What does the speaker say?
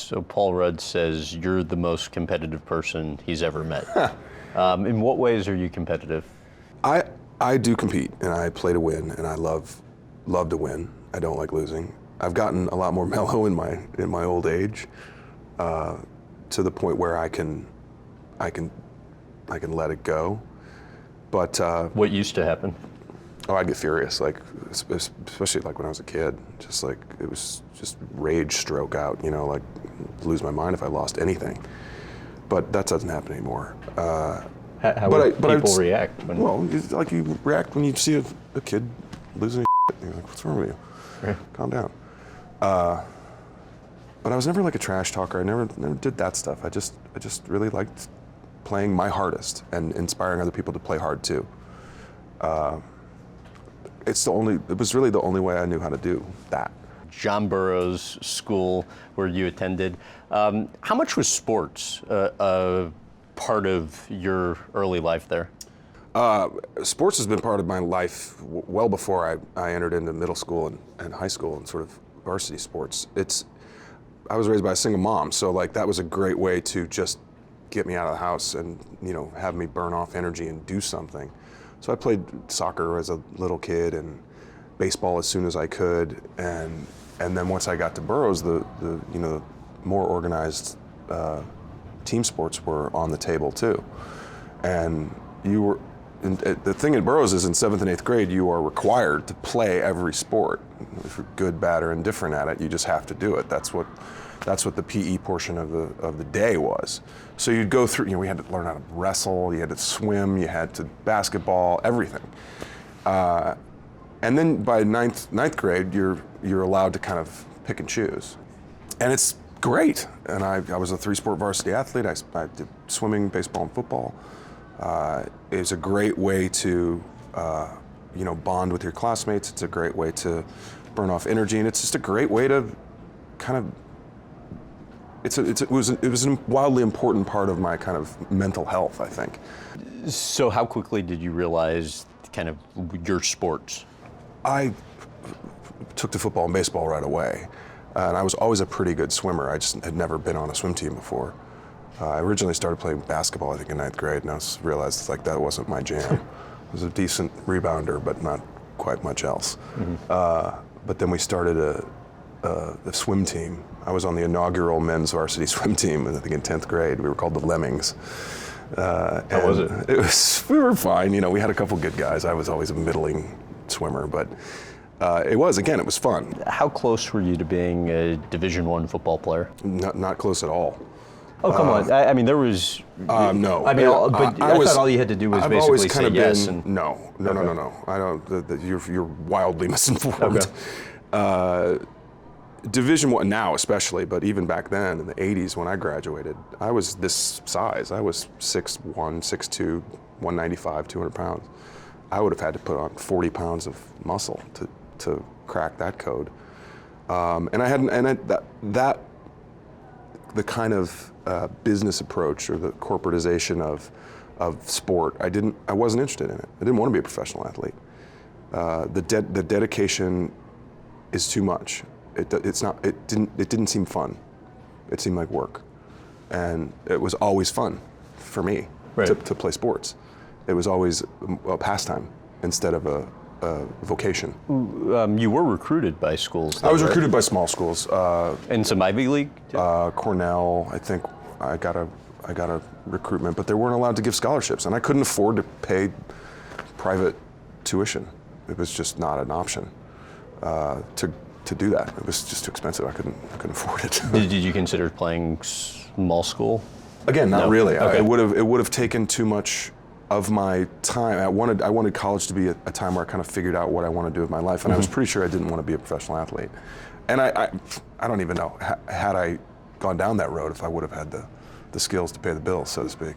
So Paul Rudd says you're the most competitive person he's ever met. In what ways are you competitive? I do compete, and I play to win, and I love to win. I don't like losing. I've gotten a lot more mellow in my old age, to the point where I can let it go. But What used to happen? oh, I'd get furious, like especially like when I was a kid. Just like it was just rage stroke out, like lose my mind if I lost anything. But that doesn't happen anymore. How would people react? Well, like you react when you see a kid losing shit. You're like, what's wrong with you? Right. Calm down. But I was never like a trash talker. I never did that stuff. I just really liked playing my hardest and inspiring other people to play hard too. It was really the only way I knew how to do that. John Burroughs School, where you attended. How much was sports a part of your early life there? Sports has been part of my life well before I entered into middle school and high school and sort of varsity sports. I was raised by a single mom, so like that was a great way to just get me out of the house and have me burn off energy and do something. So I played soccer as a little kid and baseball as soon as I could, and then once I got to Burroughs, the more organized team sports were on the table too. And the thing in Burroughs is in 7th and 8th grade, you are required to play every sport. If you're good, bad, or indifferent at it, you just have to do it. That's what the PE portion of the day was. So you'd go through, we had to learn how to wrestle, you had to swim, you had to basketball, everything. And then by ninth grade, you're allowed to kind of pick and choose. And it's great. And I was a 3-sport varsity athlete. I did swimming, baseball, and football. It's a great way to bond with your classmates. It's a great way to burn off energy, and it's just a great way to kind of. It was a wildly important part of my kind of mental health, I think. So how quickly did you realize kind of your sports? I took to football and baseball right away, and I was always a pretty good swimmer. I just had never been on a swim team before. I originally started playing basketball, I think, in 9th grade, and I realized like that wasn't my jam. I was a decent rebounder, but not quite much else. Mm-hmm. But then we started a swim team. I was on the inaugural men's varsity swim team, I think in 10th grade. We were called the Lemmings. How was it? We were fine. We had a couple good guys. I was always a middling swimmer, but it was fun. How close were you to being a Division I football player? Not close at all. Oh, come on. I mean, there was... No. I mean, I thought all you had to do was basically say yes. No. I don't. You're wildly misinformed. Okay. Division I now especially, but even back then in the 80s when I graduated, I was this size. I was 6'1", 6'2", 195, 200 pounds. I would have had to put on 40 pounds of muscle to crack that code. The kind of business approach or the corporatization of sport, I wasn't interested in it. I didn't want to be a professional athlete. The dedication is too much. It didn't seem fun. It seemed like work, and it was always fun for me to play sports. It was always a pastime instead of a vocation. You were recruited by schools, though, I was right? recruited by small schools. And some Ivy League? Cornell, I think I got a recruitment, but they weren't allowed to give scholarships, and I couldn't afford to pay private tuition. It was just not an option to do that. It was just too expensive. I couldn't afford it. Did you consider playing small school? Again, not really. Okay. It would have taken too much of my time. I wanted college to be a time where I kind of figured out what I want to do with my life, and I was pretty sure I didn't want to be a professional athlete. And I don't even know, had I gone down that road, if I would have had the skills to pay the bills, so to speak.